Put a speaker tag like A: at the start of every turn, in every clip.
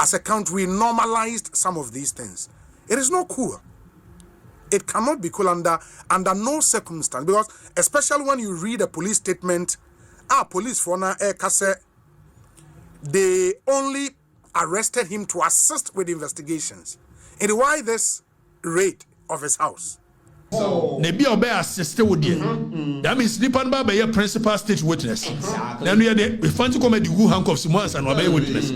A: as a country normalized some of these things. It is not cool. It cannot be cool under no circumstance, because especially when you read a police statement, police for now they only arrested him to assist with investigations. And why this raid of his house?
B: Maybe obey assisted with you. That means Nipan Baba be a principal state witness. Then we are the fancy comedy who handcuffs once and obey witness.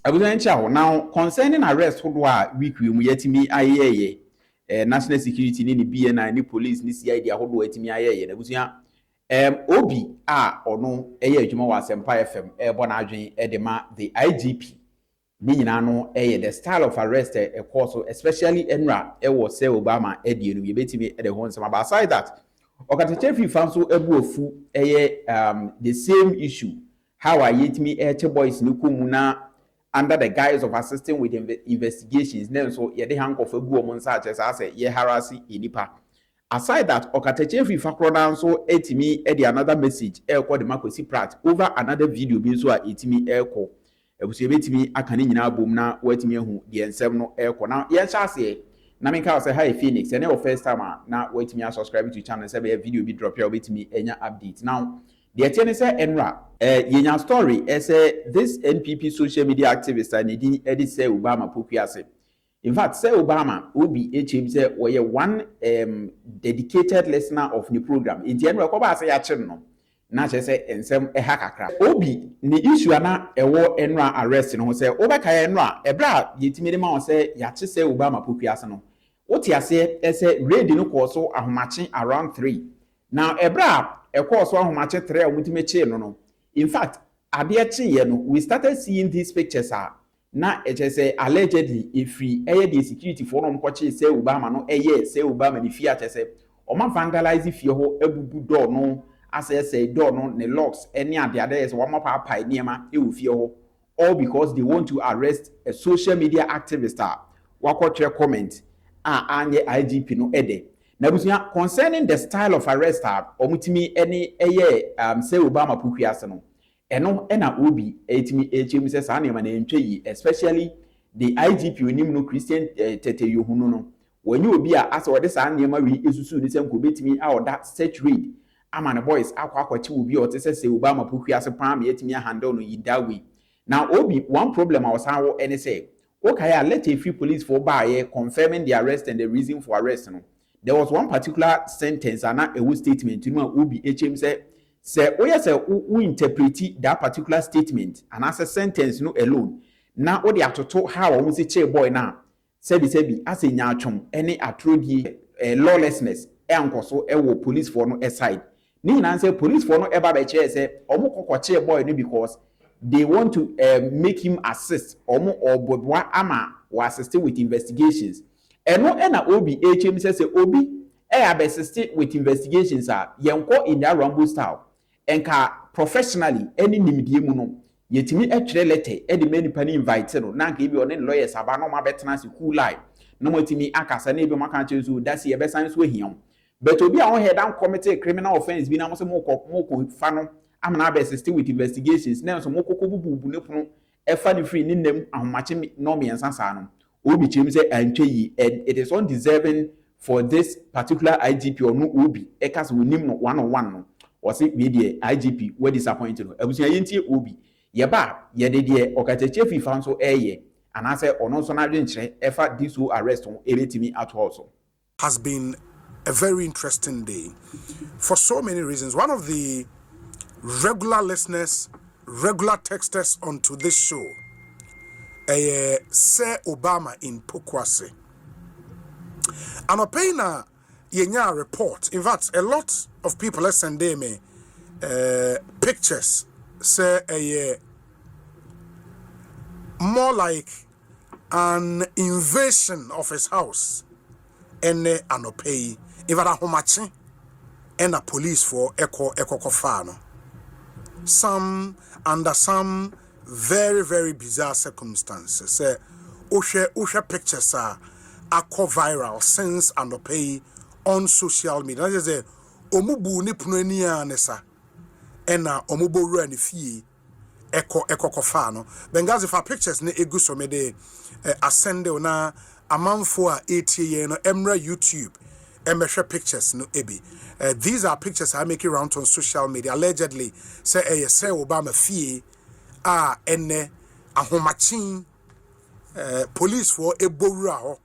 C: I will now concerning arrest who week we yet me aye national security ni BNI ni police ni CID ahodo etimi aye na busia obi ono adwuma wa Asempa FM ebo na adwen edema the IGP ni nyina no the style of arrest course, especially enra was say Obama edie no yebetimi the ho nsema. But aside that, Okatakyie fanso ebuofu the same issue how ayetimi boys no kumuna under the guise of assisting with investigations. Then so yede handcuff egu omo nsa akyesa say ye harassing inipa. Aside that, Okatakyie fakrodan so etimi another message called the Makosi Prat over another video being so etimi call. Ebusu ebetimi akane nyina bom na watimi ahu de ensem no eko na ye chase na me ka say hi Phoenix and your first time na watimi subscribe to channel say be video bi drop here obetimi enya update. Now the atene say enra yenya story say this NPP social media activist and edi say Obama pokuase. In fact, say Obama obi HM say we one dedicated listener of the program. In the enra ko ba say ya kire no na say ensem kakra obi ni issue na ewo enra arrest no say obeka enra ebra yetimi de ma say ya che say Obama pokuase no oti ase say raid no course ahomache around 3 now ebra course ahomache 3 omutime che no in fact ade che no we started seeing these pictures na say allegedly ifri the security for no mkoche say Obama no say Obama ni fia che say o ma vandalize fie ho ebubu door no as I say, door no ne locks any of the others one more papa niema e all because they want to arrest a social media activist wako comment anye IGP no ede. Na busunya concerning the style of arrest omutimi any say Obama pukuase no eno na obi etimi HM say sa niema na ntwe especially the IGP onim no Christian tete Yohunu no when you obi as we sa niema wi esusu ni sem ko betimi that search read amane boys akwachi obi o tese say Obama pokuase pam yetimi handle no yidawi. Now obi one problem I was how any say okay let a few police for by confirming the arrest and the reason for arrest no. There was one particular sentence and a statement you know obi HM say oya say who interpret that particular statement and as a sentence no alone. Now odi atoto how we say che boy now sebi as a nyatwom any atrodi lawlessness enkoso ewo police for no aside. Ni na say police for no eba be che say omo kokoche boy no because they want to make him assist omo obodwa ama wa assist with investigations. Eno na obi HM say obi assist with investigations yenko in that Rambo style enka professionally any nimdie mu no yetimi atwere letter e de many pani invite no na nka ebi one lawyers aba no ma betena se cool live no motimi akasa na ebi maka che so that say be san so hiam. But obi a head down committee criminal offense bi na mo se moko fa no amana be assist with investigations na so moko bubu ne pono e fa ne free ni nem ahomache no me ensa sa no obi chim say antwe yi and it is undeserving for this particular IGP or no obi e ka se wonim no one on one no o se we dey IGP we disappointed no abusia yentie obi ye ba ye de de Okatakyie fan so and I say ono so na dwen kire e fa this arrest on eretimi at also
A: has been a very interesting day for so many reasons. One of the regular listeners, regular texters onto this show, say Obama in Pokwase. And Opena yenya report. In fact, a lot of people send me pictures. Say more like an invasion of his house. Ene anopei ivara homachi and a police for eco kofano. Some under some very, very bizarre circumstances. Say Usha pictures are viral since anopei on social media. That is a omubu ni punenia nesa ena omubo rani fee eko kofano Bengazi for pictures ne egu so me de ascend na amanfo a etie no emra YouTube emehwe pictures no ebi these are pictures I make around on social media allegedly say Obama fie ene ahomachin police for ebowura ho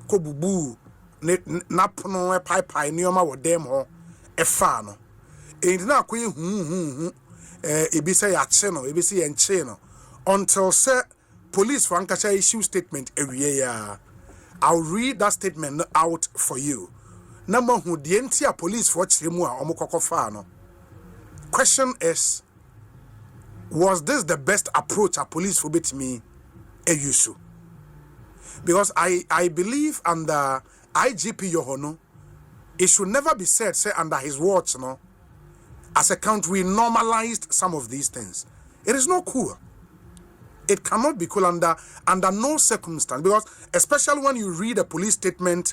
A: kobubu napono pai nioma wo dem ho efa no na akoye hu ebi say yache no ebi say yenche no until say police for Ankasha issue statement ewie ya. I'll read that statement out for you. Number who the entire police for Chimua Omukoko no. Question is, was this the best approach a police for bit me Eyusu? Because I believe under IGP Yohunu, it should never be said, say under his watch, no, as a country normalized some of these things. It is not cool. It cannot be cool under no circumstance, because especially when you read a police statement,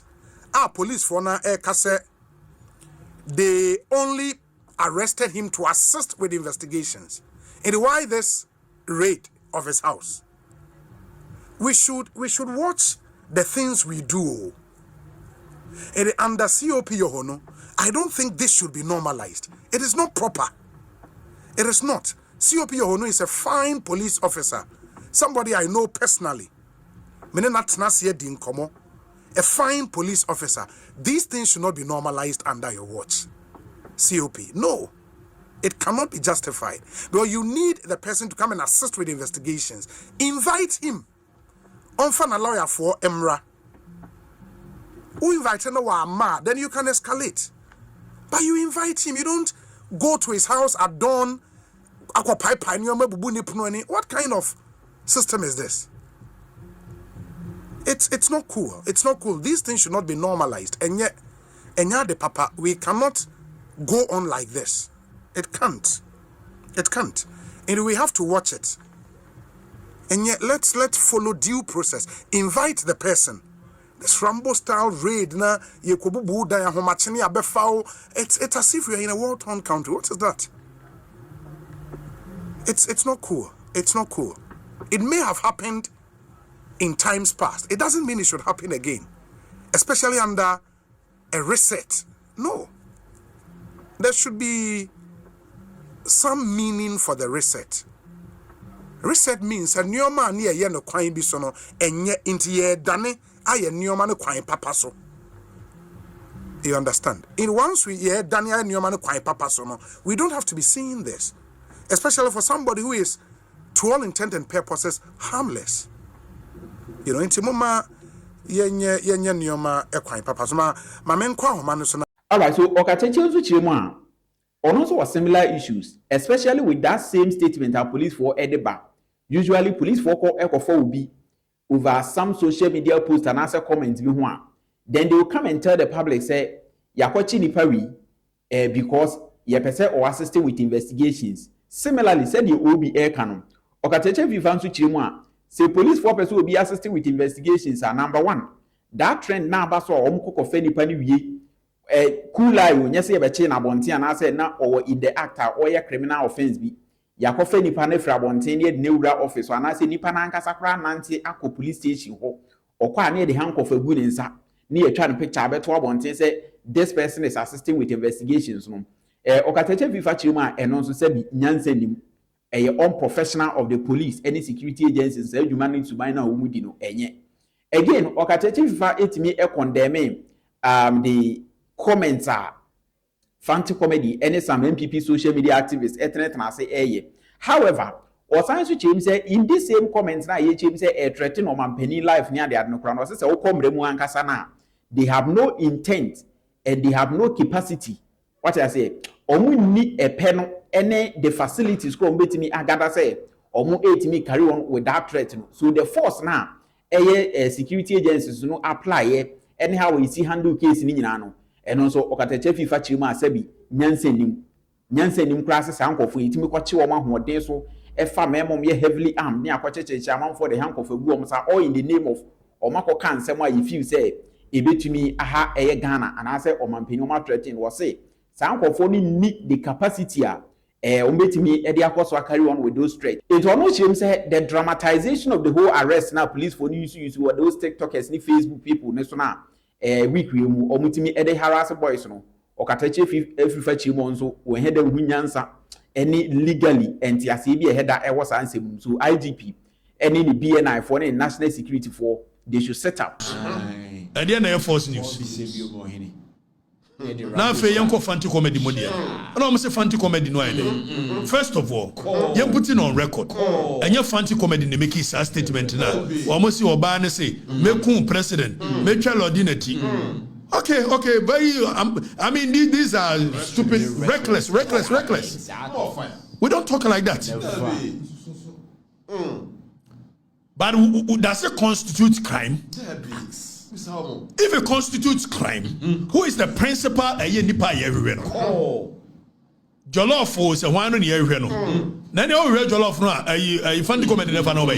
A: police for na they only arrested him to assist with investigations. And why this raid of his house? We should watch the things we do. And under COP Yohunu, I don't think this should be normalized. It is not proper. It is not. COP Yohunu is a fine police officer. Somebody I know personally. A fine police officer. These things should not be normalized under your watch. COP. No. It cannot be justified. Because you need the person to come and assist with investigations. Invite him. Find a lawyer for Emra. Who invite him? Then you can escalate. But you invite him. You don't go to his house at dawn. What kind of system is this? It's not cool. It's not cool. These things should not be normalized. And yet the papa, we cannot go on like this. It can't. It can't. And we have to watch it. And yet let's follow due process. Invite the person. This Rambo style raid na yekobubu da ya homachini abefao. It's as if we are in a war-torn country. What is that? It's not cool. It's not cool. It may have happened in times past. It doesn't mean it should happen again. Especially under a reset. No. There should be some meaning for the reset. Reset means a new man near yen no kwine bi so no enye inti ye dane aye new man no kwine papa so. You understand? In once we hear dane aye new man no kwine papa so no, we don't have to be seeing this. Especially for somebody who is to all intent and purposes harmless. You know, inti mama yenye new man e kwine papa so ma men kwa homa no so.
C: All right, so Okatakyie nso chiremu on also was similar issues, especially with that same statement our police for Edeba. Usually police for Akuffo will be over some social media posts and answer comments. Then they will come and tell the public, say, Yakwachi Nipari, because you person or assisting with investigations. Similarly, said the OB air canon. Okatakyie Vivansu Chimwa, say police for person will be assisting with investigations are number one. That trend now baso omkoko fe nipa ni wie. Kula yo nyese ye beche na bonte and I said na or in the actor or your criminal offense be yakofe nipa na fra bonte ne de wura office and I say nipa na nkasa kra nante akọ police station ho okwa na the handcuff agu ne nsa na ye twa no picture abeto bonte say this person is assisting with investigations no Okatakyie fifa chiruma eno nso say bi nyansanim unprofessional of the police any security agencies say adwuma no to buy na omudi no enye again Okatakyie fifa etimi condemn the comments are fancy comedy and some NPP social media activists etnet na say however osan so chim say in this same comments na ye chim say threaten o mampani life near the adnokra no say o komre mu ankasa na they have no intent and they have no capacity what I say omu ni epe no ene the facilities ko betimi agada say omu etimi carry on with that threat no so the force na security agencies no apply anyhow we see handle case ni nyina no and also Okatakyie fifa chiruma asabi nyansanim class sankofo yitimi kwache wo mahode so efa memom ye heavily armed ne akwachecheche amam for the handcuff agu om sa all in the name of omako kan sem a you feel say ebetumi aha eye Ghana and I say omampani o ma threaten wo say sankofo ni need the capacity a umbetimi edi akoso carry on with those threats. It almost seems the dramatization of the whole arrest now police for use what those TikTokers ni Facebook people ne so na week we mu omutimi edi harass boys no Okatakyie efifa mo nso we head hunyansa any legally enti ase bi header e was ansem so IGP any the BNI for any national security for they should set up
B: and then Air Force News now for young fancy comedy modia and almost a fancy comedy no idea. First of all you put it on record and your fancy comedy they make his statement now almost your ban say make president make ordinary. Okay, very. I mean, these are stupid, reckless. We don't talk like that. But does it constitute crime? If it constitutes crime, who is the principal? Jollof was a one year. Then you read Jollof now. You find the comment never know.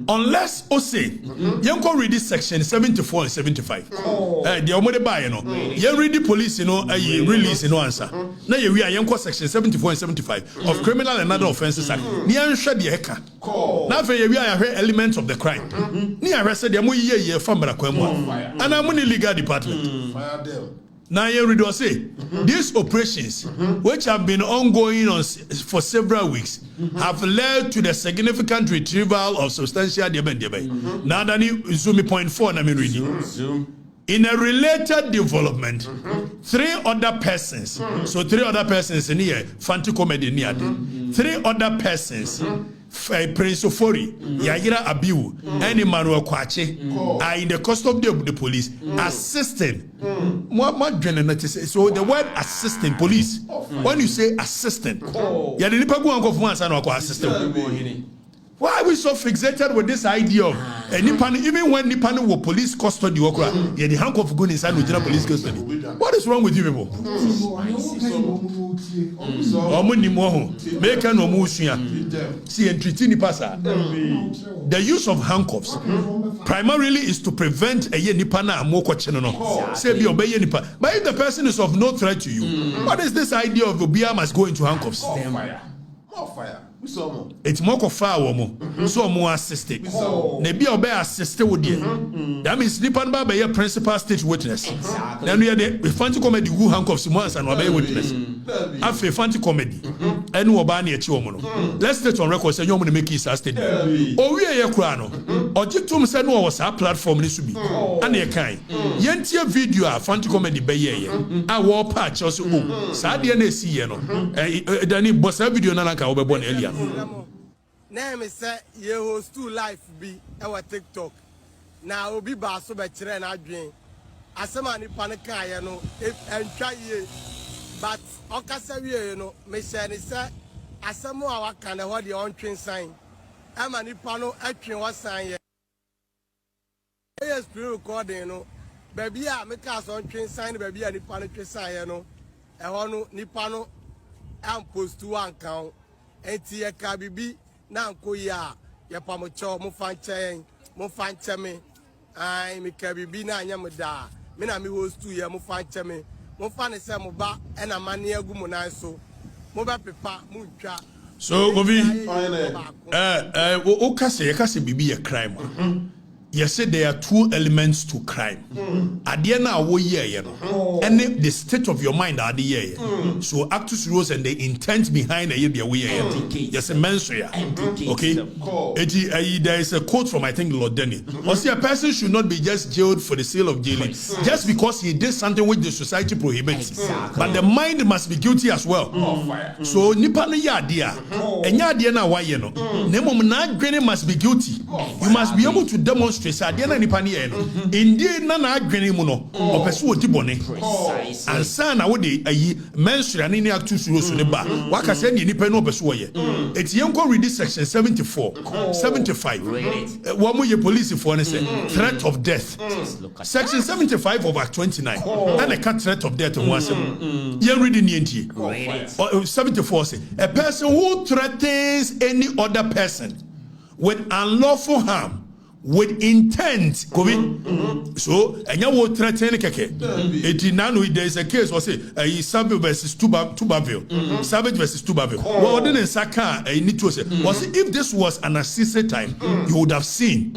B: Unless say you read this section 74 and 75. The omode buy you read the police release answer. Now you read section 74 and 75 of criminal and other offences act. Ni anhwe de heka. Now for you elements of the crime. Ni arrested them ye from Brakwamu. And I'm in the legal department. Fire them. Now you read say these operations, which have been ongoing for several weeks, have led to the significant retrieval of substantial debe. Now that zoom point 4 na me reading. In a related development, 3 other persons, so 3 other persons in here, Fanti comedy near 3 other persons, Prince Ofori, Yagira Abiu, and Emmanuel Kwaku are in the custody of the police, assisting. So the word assistant police, when you say assistant, you the assistant. Why are we so fixated with this idea of even when Nippon were police custody, the handcuff going inside with police custody? What is wrong with you people? The use of handcuffs primarily is to prevent a nipana and more say be obey nipa. But if the person is of no threat to you, what is this idea of Obia must go into handcuffs? More fire. It's more of fire, so more assisted. Maybe obey assisted with you. That means Nipan Baba be a principal state witness. Then we are the fancy comedy who handcuffs once and obey witness. After fancy comedy, and who obey a chiomono. Let's state on record say you want to make his assisted. Oh, we are your crown. Objectum said no was our platform this will be. And a kind. Yentia video fancy comedy by ye. I war patch also. Sadia Nesiano. Danny Bossa video Nanaka Obebon Elia.
D: Name is ye host 2 life be our TikTok. Now obi ba so be kire na adwen. Asema ni panika ye no entwa ye. But okasa wie no me share ni say asemo a waka na ho de ontwen san. Ama ni pa no atwen wasan ye. Yes screen recording no. Baby a me ka so ontwen san baby a ni pa no twen ye no. E ho no ni pa no am post one count. Enti ye ka bibi na nko ya ye pa mo cho mo fanche me ai me ka bibi na anya me da me na me host tu ye mo fanche me mo fa ne se mo ba e na mane agu mo nan so mo ba pepa mo ntwa
B: so Kofi o kase bibi ye crime. You said there are 2 elements to crime. At the end of the year, and the state of your mind at the year. So actus reus and the intent behind the year. Yes, a menstrual. Okay. There is a quote from I think Lord Denny. Or say a person should not be just jailed for the sale of jailing, just because he did something which the society prohibits. But the mind must be guilty as well. So nipa no yadia, and yadia na why no. Nemo na granny must be guilty. You must be able to demonstrate. Indeed, nana adwene mu no opeso odi bone ansa na wo de ayi menstrual ni actu suro so ne ba waka se ne nipa no opeso ye etiyenko read section 74 75 wo mo ye police for ne say threat of death section 75 of act 29 and a threat of death one asem ye read ni enti 74 say a person who threatens any other person with unlawful harm, with intent, Kofi. So, and you will threaten keke. There is a case was say Savage versus Tubaville. Savage versus Tubaville. Well, then in Saka, need to say was if this was an assisted time, you would have seen.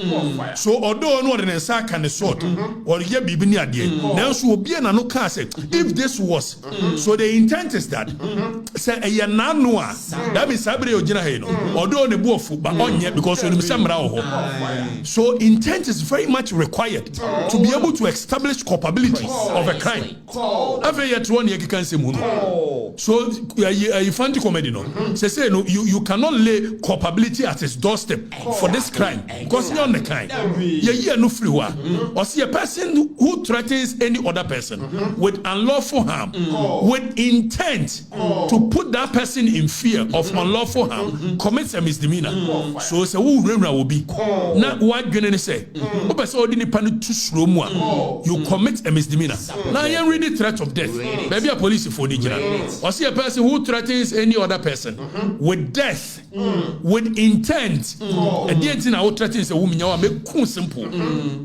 B: So, although no one in Saka and the sort, or ye be near the now so be an anoka say if this was so the intent is that say a yananoa that means Sabre Ojina Heno, although the bofu but on yet because when so intent is very much required to be able to establish culpability of a crime. After yet 1 year you can say so you find the comedy no say no you cannot lay culpability at his doorstep for this crime because you're on the crime. You no free or see a person who threatens any other person with unlawful harm with intent to put that person in fear of unlawful harm commits a misdemeanor. So say who will be not what gonna say you commit a misdemeanor. Now you read the threat of death. Maybe a police for the general. Or see a person who threatens any other person with death, with intent. And the thing I would threaten is a woman you make simple.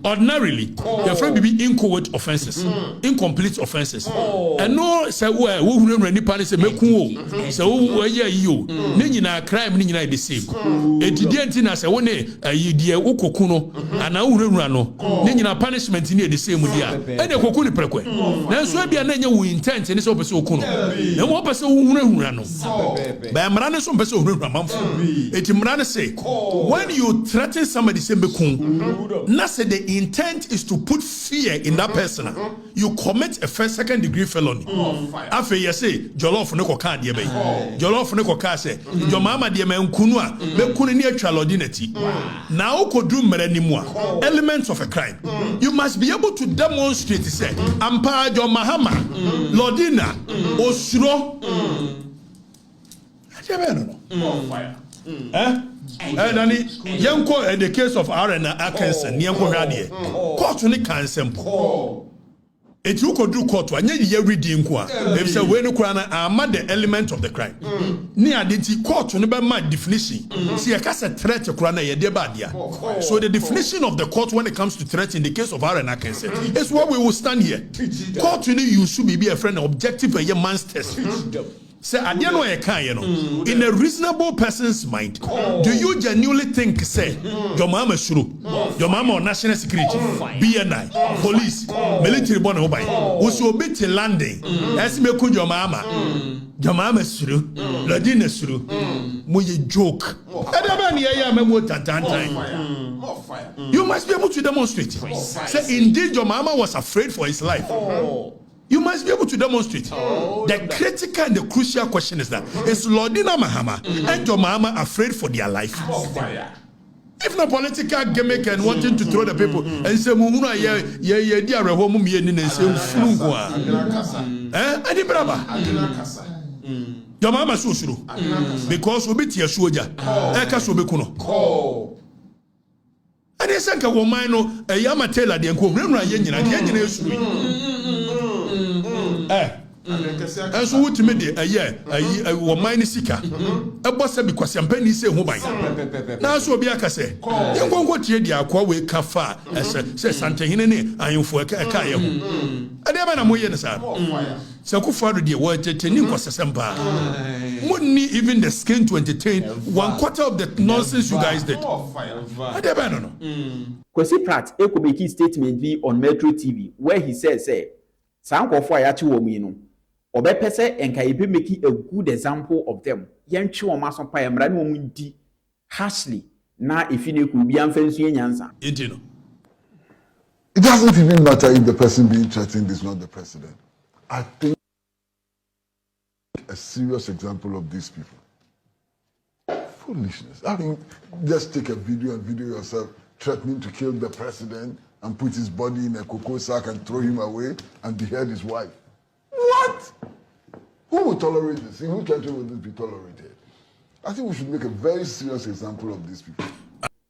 B: Ordinarily, your friend will be inchoate offenses, incomplete offenses. And no say who really punish a make so yeah you nina crime nina the same. And the thing I say one you dear ukokuno and now rano nina punishment in the same with ya. And the kokuni prekwe. Now so be an we intent and it's open so kuno. And one person who rano. By Marana some person who ramamfo. It Marana say when you threaten somebody say bekun, na say the intent is to put fear in that person. You commit a second degree felony. Afia you say jollof no koka de be. Jollof no koka say your mama de me nkunu a be kunu ni atwa lodinati. Na ukodru mmere nimu a elements of a crime. You must be able to demonstrate say ampa your Mahama lodina osuro. And then yanko in the case of Arena Atkinson yanko radie court ni kan simple. It you could do court and you reading kwa. If say we no kwana am the element of the crime. Ni adenti court no be my definition. See a case threat kwana ye de badia. So the definition of the court when it comes to threat in the case of Arena Atkinson is what we will stand here. Court you should be a friend objective and your man's test. Say adiano e in a reasonable person's mind, do you genuinely think say your mama shuru, your mama on national security, BNI, police, military born obai, also be to landing, as me could your mama shuru, Ladina shuru, muye joke. You must be able to demonstrate. Say indeed your mama was afraid for his life. You must be able to demonstrate. The critical and the crucial question is that is Lordina Mahama and your mama afraid for their life? If no political gimmick and wanting to throw the people and say Muhuna ye dear home me and say Flugua. Adi Braba. Your mama susuru because we beat your soldier. Eka sobekuno. And they say woman no a yama tell the uncle and so what made a year a woman sika a boss because I'm penny say who by now so be a say you won't go to the aqua way kafa says Santa Hinene and you for a kaya. I never know moyen sir. So Akuffo the word tenin was Asempa. Wouldn't even the skin to entertain 1/4 of the nonsense you guys did. I never know.
C: Kwesi Pratt could make his statement be on Metro TV where he says say Sankoffo ayachi wo mi no obepese enka ebe make a good example of them yentwe o maso pa emra na omu di harshly na ifine ku bi amfansu enyansa
B: intino.
E: It doesn't even matter if the person being threatened is not the president. I think a serious example of these people. Foolishness. I mean, just take a video and video yourself threatening to kill the president and put his body in a cocoa sack and throw him away and behead his wife. What? Who would tolerate this? In which country would this be tolerated? I think we should make a very serious example of these people.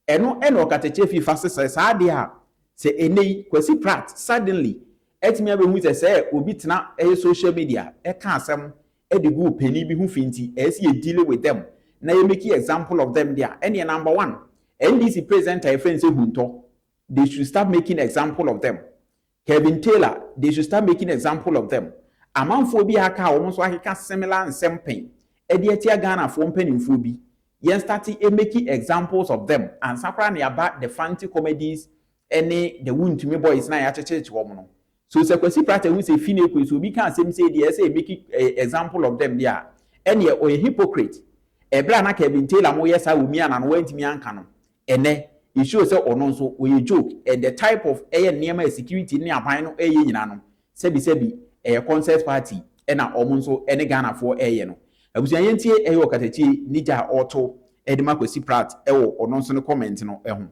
C: Eno Okatakyie fi fast says adia say enei Kwesi Pratt suddenly etimi abehu say obi tena social media e ka asem e de go pani bi hu finti e se deal with them na you make example of them there. Any number one NDC presenter friend say hunto they should start making example of them. Kevin Taylor, they should start making example of them. Amanfo bi aka almost like similar and same pain. Ediatia Ghana for penny bi. Yen starting making examples of them and sapra about the fancy comedies any the wound to me boys na ya church woman. So Sekwesi Prate who say fine quiz will be can say the say making example of them there. Any or a hypocrite. Ebra na Kevin Taylor mo yes I will me and went me ankano. Ene it shows say or no so we joke and the type of air near security near pino a yinano. Sebi a concert party and a almost any Ghana for a no. I was yentie e Okatakyie nija auto edema Kwesi Pratt or no so comment no ehun.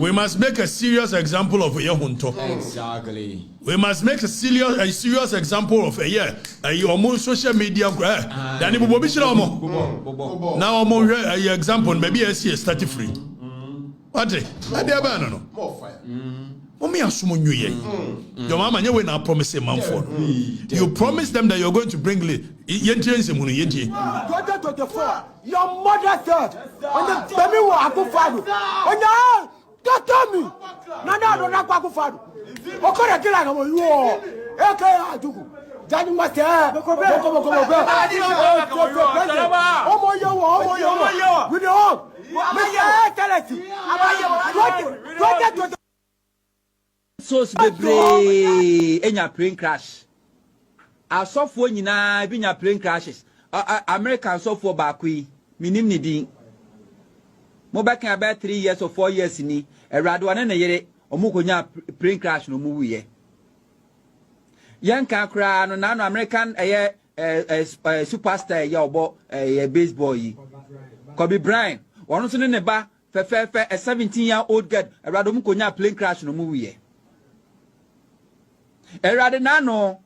B: We must make a serious example of Yohunu.
F: Exactly.
B: We must make a serious example of almost social media. Then you will be sure now example maybe I see a study free. What? I dare no.
E: More fire.
B: Your mama, you will not promise a month for. You promise them that you're going to bring
D: 2024, your mother third. On the baby will Akuffo. On the don't tell me. No, Akuffo. Okatakyie like you. Okay, I do. Daddy must have. With your home.
F: Source bebre enya plane crash. Asofo nyina bi nya plane crashes. American sofo baako minim ni din. Mo back about 3 years or 4 years ni erado ane na yere omukonya plane crash no mu wiye. Yanka kra no na no American superstar ya obo baseball yi. Kobe Bryant wonu so ne ba fe a 17-year-old girl erado mukonya plane crash no mu wiye. Erade nano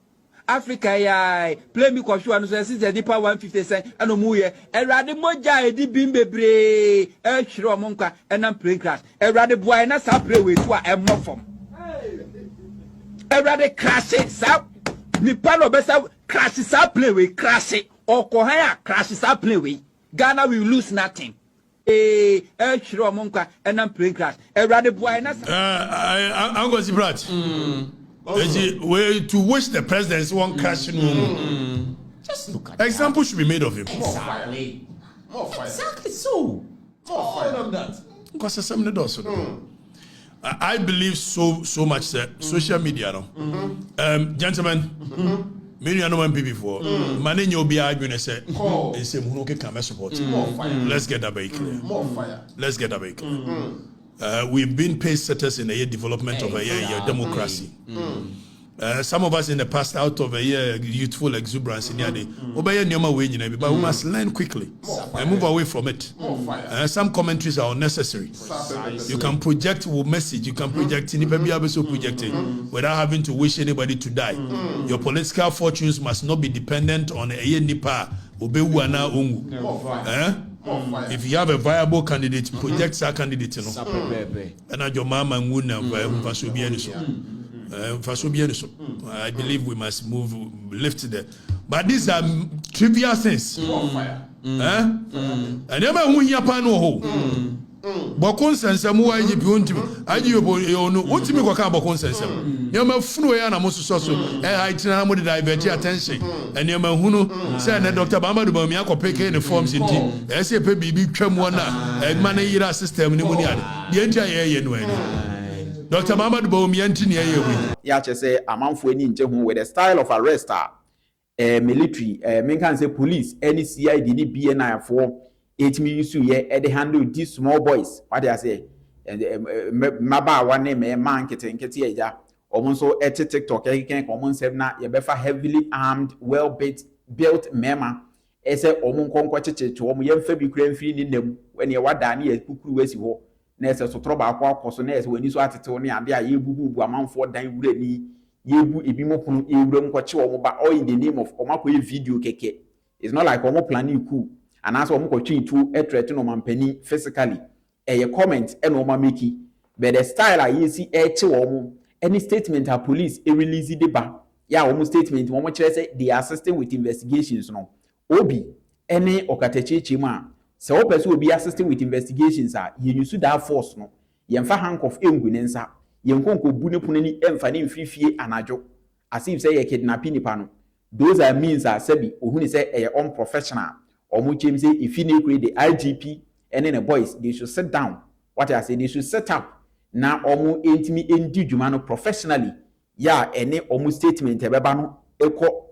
F: Africa ya play me Kofi anu so since the nipa 150 cent anu mu ye erade moja edi bimbebre hwere omonka enam plane crash erade boy na sa play we to a emofom erade crash sa nipa no be sa crash sa play we crash okohan ya crash sa play we Ghana will lose nothing hwere omonka enam plane crash erade boy na
B: I'm going to brat way to wish the president won't crash in room.
F: Just look at
B: example should be made of him.
F: Exactly.
E: More fire.
F: Exactly so.
E: More fire than that.
B: Because there's something else. I believe so much that social media no. Gentlemen, many are no NPP before. Mane nyo be arguing say Munu can support. Let's get that very clear.
E: More fire.
B: Let's get that very clear. We've been pace setters in the development of a democracy. Some of us in the past, out of a youthful exuberance in Yadi, but we must learn quickly and move away from it. Some commentaries are unnecessary. You can project a message, you can project without having to wish anybody to die. Your political fortunes must not be dependent on a nipa. If you have a viable candidate, project that candidate. And your mama and I believe we must lift there. But these are trivial things. And never win your panel. Bokon sense mu IGP Yohunu ontimi kwaka bokon sense nyama funu ya na mososo so itina mo divert attention and nyama hunu say na Dr. Bamadu Bami akopeke ne forms inti say pe bibi twam na man Nhyira system ni mu ni ade de ntia ye no ani Dr. Bamadu Bami anti ne ye we
C: ya che say amanfo ani nje hu with the style of arrest military men can say police any CID ni BNI for 8 minutes they handle these small boys. What they say, Maba one name, man, kete ya. Also, at TikTok, can common seven na yebefa heavily armed, well built mema. Ese omon konkwatche to omo yemfa bi kura mfiri ni nem when ye wada na ye kukuru wesi ho. Na ese so troba akwa akoso na ese wani so atete ne ade a ye bubu amanfo dan wura ni ye bu ebimo punu ewura nkwache omo ba all in the name of omakwa video keke. It's not like omo planning cool. And as we continue to threaten on mampeni physically, a comment and on mamiki, but the style I see any statement a police a release the bar. Yeah, almost statement one much say they are assisting with investigations. No, Obi any Okatakyie chima. So person will be assisting with investigations. You should have force no. yɛmfa handcuff engu ne nsa yɛnkonko bu ne pono ni emfa ne mfifie anajo as if say yɛ kidnapping nipa no those are means are sebi ohuni say ɛyɛ unprofessional omo chem say if you create the IGP and then the boys they should sit down what I say they should set up na omo entimi endi dwuma no professionally ya ene omo statement ebeba no ekɔ